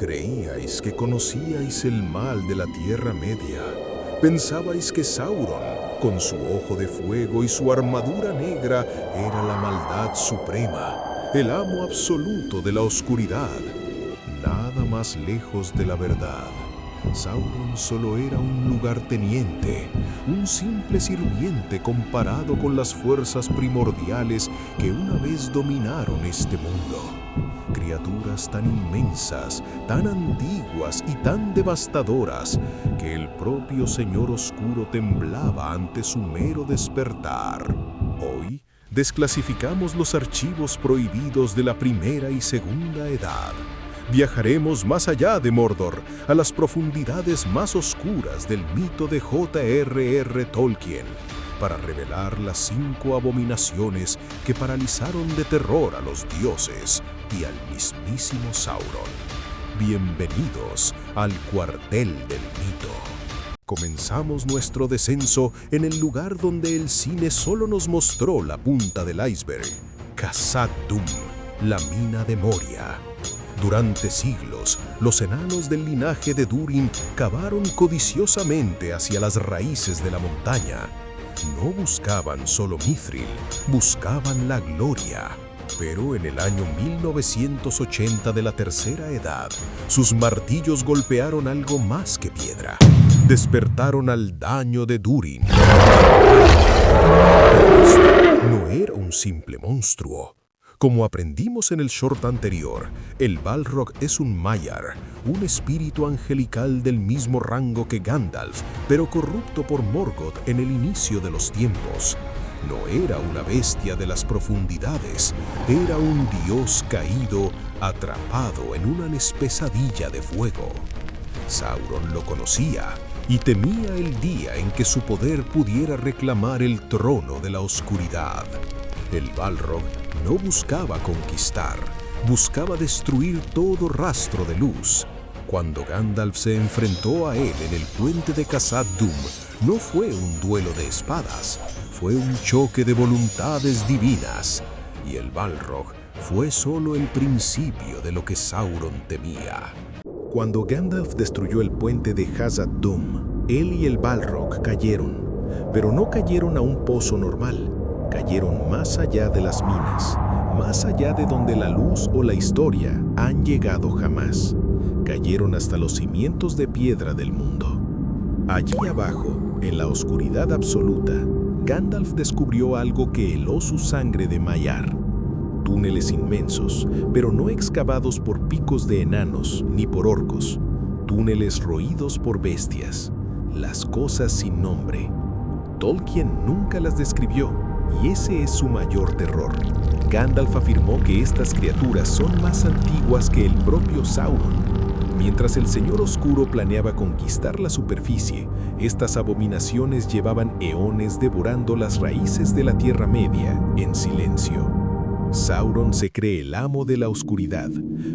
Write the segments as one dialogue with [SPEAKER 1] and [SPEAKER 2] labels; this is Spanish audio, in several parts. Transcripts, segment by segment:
[SPEAKER 1] Creíais que conocíais el mal de la Tierra Media. Pensabais que Sauron, con su ojo de fuego y su armadura negra, era la maldad suprema, el amo absoluto de la oscuridad. Nada más lejos de la verdad. Sauron solo era un lugarteniente, un simple sirviente comparado con las fuerzas primordiales que una vez dominaron este mundo. Criaturas tan inmensas, tan antiguas y tan devastadoras que el propio Señor Oscuro temblaba ante su mero despertar. Hoy desclasificamos los archivos prohibidos de la Primera y Segunda Edad. Viajaremos más allá de Mordor, a las profundidades más oscuras del mito de J.R.R. Tolkien, para revelar las 5 abominaciones que paralizaron de terror a los dioses y al mismísimo Sauron. Bienvenidos al cuartel del mito. Comenzamos nuestro descenso en el lugar donde el cine solo nos mostró la punta del iceberg, Khazad Dûm, la mina de Moria. Durante siglos, los enanos del linaje de Durin cavaron codiciosamente hacia las raíces de la montaña. No buscaban solo Mithril, buscaban la gloria. Pero en el año 1980 de la Tercera Edad, sus martillos golpearon algo más que piedra. Despertaron al daño de Durin. Pero esto no era un simple monstruo. Como aprendimos en el short anterior, el Balrog es un Maiar, un espíritu angelical del mismo rango que Gandalf, pero corrupto por Morgoth en el inicio de los tiempos. No era una bestia de las profundidades, era un dios caído, atrapado en una pesadilla de fuego. Sauron lo conocía y temía el día en que su poder pudiera reclamar el trono de la oscuridad. El Balrog no buscaba conquistar, buscaba destruir todo rastro de luz. Cuando Gandalf se enfrentó a él en el puente de Khazad Dûm, no fue un duelo de espadas, fue un choque de voluntades divinas, y el Balrog fue solo el principio de lo que Sauron temía. Cuando Gandalf destruyó el puente de Khazad Dûm, él y el Balrog cayeron, pero no cayeron a un pozo normal. Cayeron más allá de las minas, más allá de donde la luz o la historia han llegado jamás. Cayeron hasta los cimientos de piedra del mundo. Allí abajo, en la oscuridad absoluta, Gandalf descubrió algo que heló su sangre de Maiar. Túneles inmensos, pero no excavados por picos de enanos ni por orcos. Túneles roídos por bestias. Las cosas sin nombre. Tolkien nunca las describió. Y ese es su mayor terror. Gandalf afirmó que estas criaturas son más antiguas que el propio Sauron. Mientras el Señor Oscuro planeaba conquistar la superficie, estas abominaciones llevaban eones devorando las raíces de la Tierra Media en silencio. Sauron se cree el amo de la oscuridad,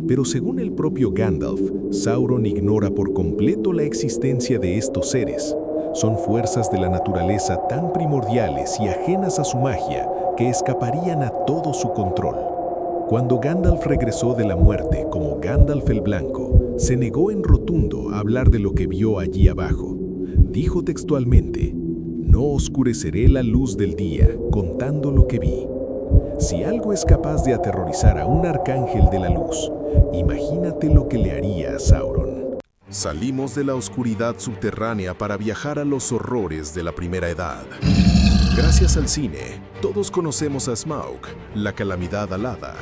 [SPEAKER 1] pero según el propio Gandalf, Sauron ignora por completo la existencia de estos seres. Son fuerzas de la naturaleza tan primordiales y ajenas a su magia que escaparían a todo su control. Cuando Gandalf regresó de la muerte como Gandalf el Blanco, se negó en rotundo a hablar de lo que vio allí abajo. Dijo textualmente: «No oscureceré la luz del día contando lo que vi». Si algo es capaz de aterrorizar a un arcángel de la luz, imagínate lo que le haría a Sauron. Salimos de la oscuridad subterránea para viajar a los horrores de la Primera Edad. Gracias al cine, todos conocemos a Smaug, la calamidad alada.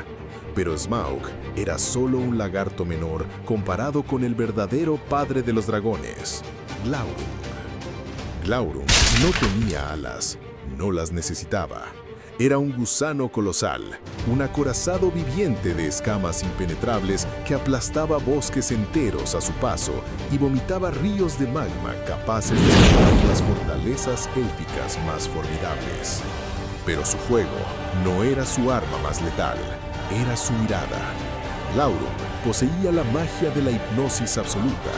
[SPEAKER 1] Pero Smaug era solo un lagarto menor comparado con el verdadero padre de los dragones, Glaurung. Glaurung no tenía alas, no las necesitaba. Era un gusano colosal, un acorazado viviente de escamas impenetrables que aplastaba bosques enteros a su paso y vomitaba ríos de magma capaces de destruir las fortalezas élficas más formidables. Pero su fuego no era su arma más letal, era su mirada. Glaurung poseía la magia de la hipnosis absoluta.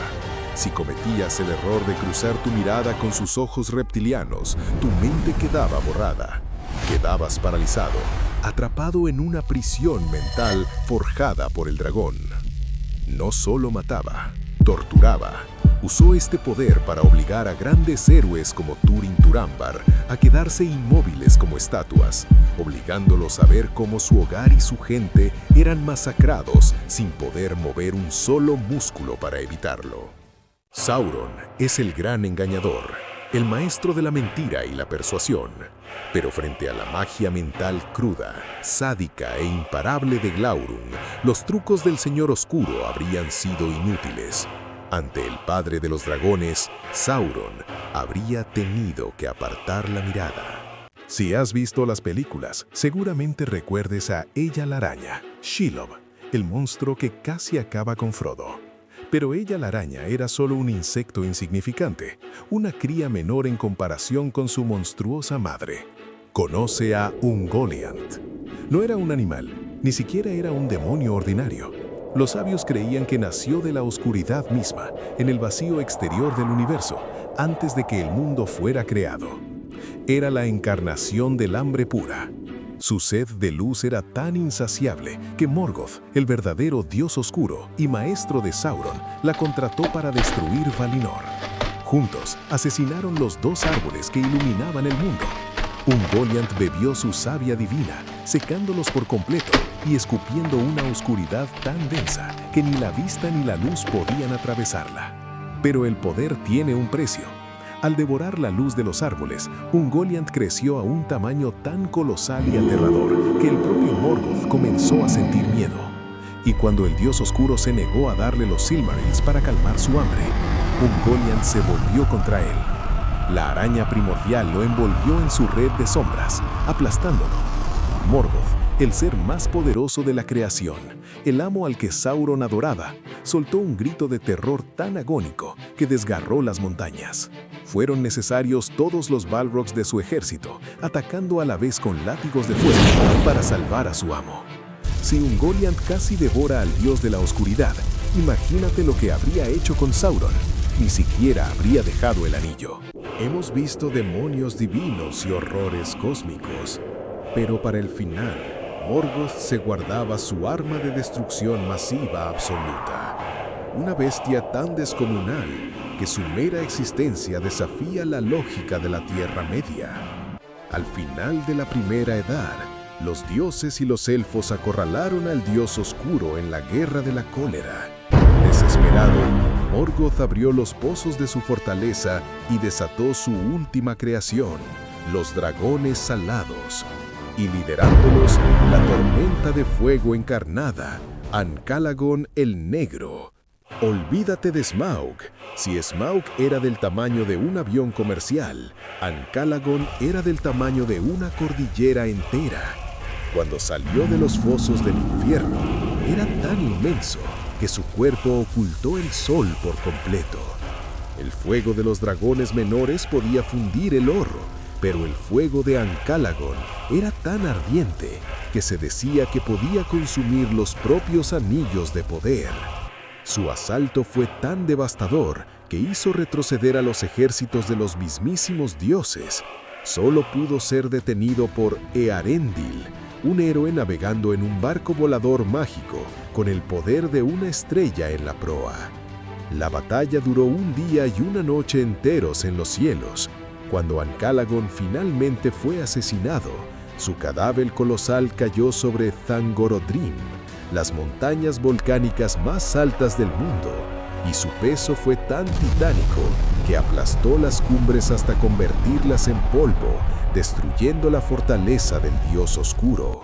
[SPEAKER 1] Si cometías el error de cruzar tu mirada con sus ojos reptilianos, tu mente quedaba borrada. Quedabas paralizado, atrapado en una prisión mental forjada por el dragón. No solo mataba, torturaba. Usó este poder para obligar a grandes héroes como Turin Turambar a quedarse inmóviles como estatuas, obligándolos a ver cómo su hogar y su gente eran masacrados sin poder mover un solo músculo para evitarlo. Sauron es el gran engañador, el maestro de la mentira y la persuasión. Pero frente a la magia mental cruda, sádica e imparable de Glaurung, los trucos del Señor Oscuro habrían sido inútiles. Ante el padre de los dragones, Sauron habría tenido que apartar la mirada. Si has visto las películas, seguramente recuerdes a Ella la Araña, Shelob, el monstruo que casi acaba con Frodo. Pero Ella la Araña era solo un insecto insignificante, una cría menor en comparación con su monstruosa madre. Conoce a Ungoliant. No era un animal, ni siquiera era un demonio ordinario. Los sabios creían que nació de la oscuridad misma, en el vacío exterior del universo, antes de que el mundo fuera creado. Era la encarnación del hambre pura. Su sed de luz era tan insaciable que Morgoth, el verdadero dios oscuro y maestro de Sauron, la contrató para destruir Valinor. Juntos asesinaron los dos árboles que iluminaban el mundo. Ungoliant bebió su savia divina, secándolos por completo y escupiendo una oscuridad tan densa que ni la vista ni la luz podían atravesarla. Pero el poder tiene un precio. Al devorar la luz de los árboles, Ungoliant creció a un tamaño tan colosal y aterrador que el propio Morgoth comenzó a sentir miedo. Y cuando el dios oscuro se negó a darle los Silmarils para calmar su hambre, Ungoliant se volvió contra él. La araña primordial lo envolvió en su red de sombras, aplastándolo. Morgoth, el ser más poderoso de la creación, el amo al que Sauron adoraba, soltó un grito de terror tan agónico que desgarró las montañas. Fueron necesarios todos los Balrogs de su ejército, atacando a la vez con látigos de fuego para salvar a su amo. Si Ungoliant casi devora al dios de la oscuridad, imagínate lo que habría hecho con Sauron. Ni siquiera habría dejado el anillo. Hemos visto demonios divinos y horrores cósmicos, pero para el final, Morgoth se guardaba su arma de destrucción masiva absoluta. Una bestia tan descomunal que su mera existencia desafía la lógica de la Tierra Media. Al final de la Primera Edad, los dioses y los elfos acorralaron al dios oscuro en la Guerra de la Cólera. Desesperado, Morgoth abrió los pozos de su fortaleza y desató su última creación, los dragones salados, y liderándolos, la tormenta de fuego encarnada, Ancalagon el Negro. Olvídate de Smaug. Si Smaug era del tamaño de un avión comercial, Ancalagon era del tamaño de una cordillera entera. Cuando salió de los fosos del infierno, era tan inmenso que su cuerpo ocultó el sol por completo. El fuego de los dragones menores podía fundir el oro, pero el fuego de Ancalagon era tan ardiente que se decía que podía consumir los propios anillos de poder. Su asalto fue tan devastador que hizo retroceder a los ejércitos de los mismísimos dioses. Solo pudo ser detenido por Earendil, un héroe navegando en un barco volador mágico con el poder de una estrella en la proa. La batalla duró un día y una noche enteros en los cielos. Cuando Ancalagon finalmente fue asesinado, su cadáver colosal cayó sobre Thangorodrim, las montañas volcánicas más altas del mundo, y su peso fue tan titánico que aplastó las cumbres hasta convertirlas en polvo, destruyendo la fortaleza del dios oscuro.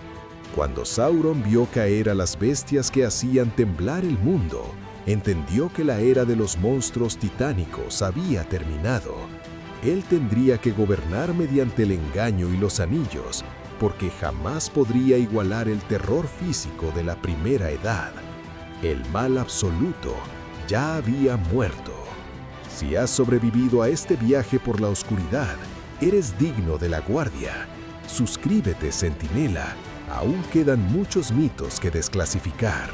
[SPEAKER 1] Cuando Sauron vio caer a las bestias que hacían temblar el mundo, entendió que la era de los monstruos titánicos había terminado. Él tendría que gobernar mediante el engaño y los anillos, porque jamás podría igualar el terror físico de la Primera Edad. El mal absoluto ya había muerto. Si has sobrevivido a este viaje por la oscuridad, eres digno de la guardia. Suscríbete, Centinela. Aún quedan muchos mitos que desclasificar.